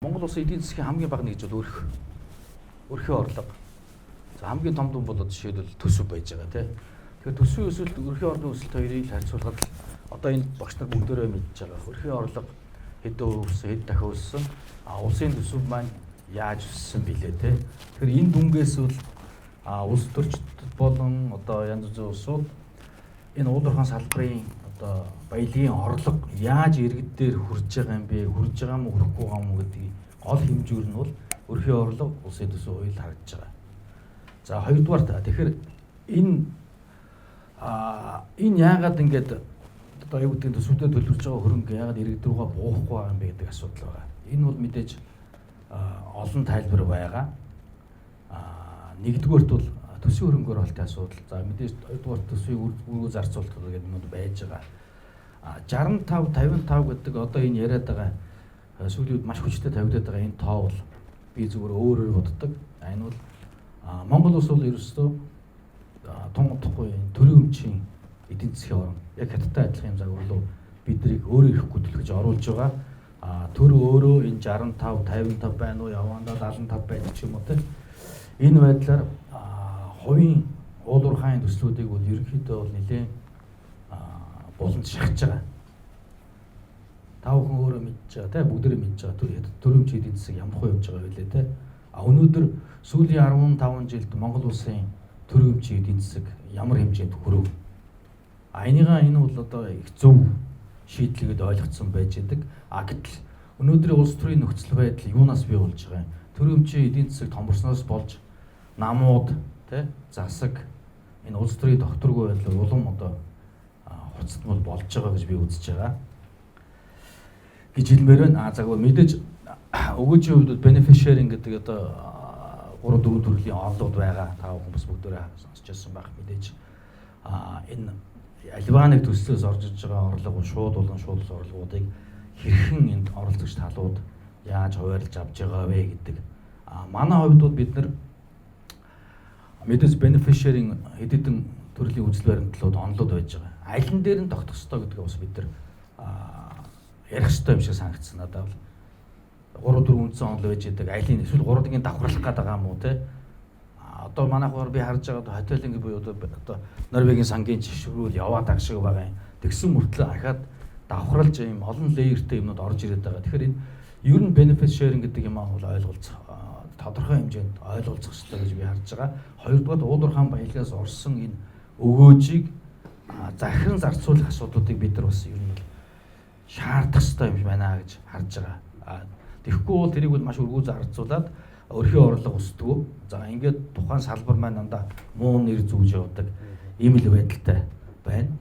Монгол улсын эдийн засгийн хамгийн бага нэгж бол өрхөө орлого. За хамгийн том дүн бол жишээлбэл төсөв байж байгаа тийм. Тэгэхээр төсвийн өсөлт өрхөө орлогын өсөлт хоёрыг харьцуулахад одоо энэ багш нар бүгдээрээ мэдж байгаа. Өрхөө орлого хэдэн өссөн, хэд дахин өссөн. Улсын төсөв маань яаж өссөн билээ тийм. Тэгэхээр энэ дүнгээс бол улс төрчид болон одоо янз бүрийн улсууд энэ уулуурхайн салбарын одоо баялагын орлого яаж иргэд дээр хүрж байгаа юм бэ? Хүрж байгаа юм уу, хүрэхгүй байгаа юм уу гэдгийг гол хэмжүүр нь бол өрхөө орлого улсын төсөв хоёул харагдаж байгаа. За хоёрдугаар тэгэхээр энэ яагаад ингэж одоо юу гэдэг нь төсөвдөө төлөвлөж байгаа хөрөнгө яагаад иргэд рүүгээ буухгүй байгаа юм бэ гэдэг асуудал байгаа. Энэ бол мэдээж олон тайлбар байгаа. Нэгдүгээрт бол төсвийн хөрөнгө оруулалтын асуудал. За мэдээж хоёрдугаар төсвийн үргүү зарцуулалт гэдэг юмуд байж байгаа. 65 55 гэдэг одоо энэ яриад байгаа сүүлийн үед маш хүчтэй тавигдаад байгаа энэ тоо бол би зүгээр өөрөөр боддог. Энэ бол Монгол улс бол ерөөсөө тунгаахгүй төрийн өмчийн эдийн засгийн орн яг хятадтай адилхан юм загварлуу биднийг өөрөө ирэхгүй төлөвлөж оруулж байгаа. Төр өөрөө энэ 65 55 байна уу явандаа 75 байдаг ч юм уу тийм. Энэ байдлаар хувийн уулуурхайн төслүүдийг бол ерөнхийдөө бол нэлээд боломж шахаж байгаа. Тав хүн өөрөө мэдж байгаа тийм бүгдээрээ мэдж байгаа төрийн өмчийн эдийн засаг ямар хувь явж байгаа вэ тийм. Өнөөдөр сүүлийн 15 жилд Монгол улсын төрийн өмчийн эдийн засаг ямар хэмжээнд хүрв? Энэ бол одоо их зөв шийдлгээд ойлгогдсон байж байдаг. Гэтэл өнөөдрийн улс төрийн нөхцөл байдал юунаас бий болж байгаа юм? Төрийн өмчийн эдийн засаг томорсноос болж намууд тий засаг энэ улс төрийн докторгүй байдлаар улам одоо хуцтмал болж байгаа гэж би үзэж байгаа. Гэж хэлмээр байна. Загвар мэдээж өгөөжийн хувьд beneficiary гэдэг одоо 3-4 төрлийн орлогод байгаа. Та хүмүүс бүгдээрээ сонсч байсан байх мэдээж. Энэ альва нэг төслөөс орж иж байгаа орлого шууд болон шуудлын орлогуудыг хэрхэн энд оролцогч талууд яаж хуваарлаж авч байгаа вэ гэдэг. Манай хувьд бол бид нар мэдээж beneficiary хэдэн төрлийн үзэл баримтлууд онлоод байж байгаа. Аль нь дээр нь тогтох ёстой гэдгээ бас бид нар ярих ёстой юм шиг санагдсан надад. 3-4 үндсэн онол байж байгаа. Алийг эсвэл 3-ыг давхарлах гэдэг юм уу те? Одоо манайхаар би харж байгаа хотелинг буюу одоо Норвегийн сангийн жишрүүл яваад аг шиг байгаа юм. Тэгсэн мөртлөө ахаад давхарлаж ийм олон layerтэй юмнууд орж ирээд байгаа. Тэгэхээр энэ ер нь benefit sharing гэдэг юм аа бол ойлголцох тодорхой хэмжээнд ойлголцох хэрэгтэй гэж би харж байгаа. Хоёрдугаар уулуурхайн баялагаас орсон энэ өгөөжийг захиран зарцуулах асуудлуудыг бид нар бас ер нь шаардах хэрэгтэй юм байна гэж харж байгаа. Тэгэхгүй бол тэрийг бол маш өргүү зарцуулаад өрхөө орлого өсдөг. За ингээд тухайн салбар маань дандаа муу нэр зүүж явдаг ийм л байдалтай байна.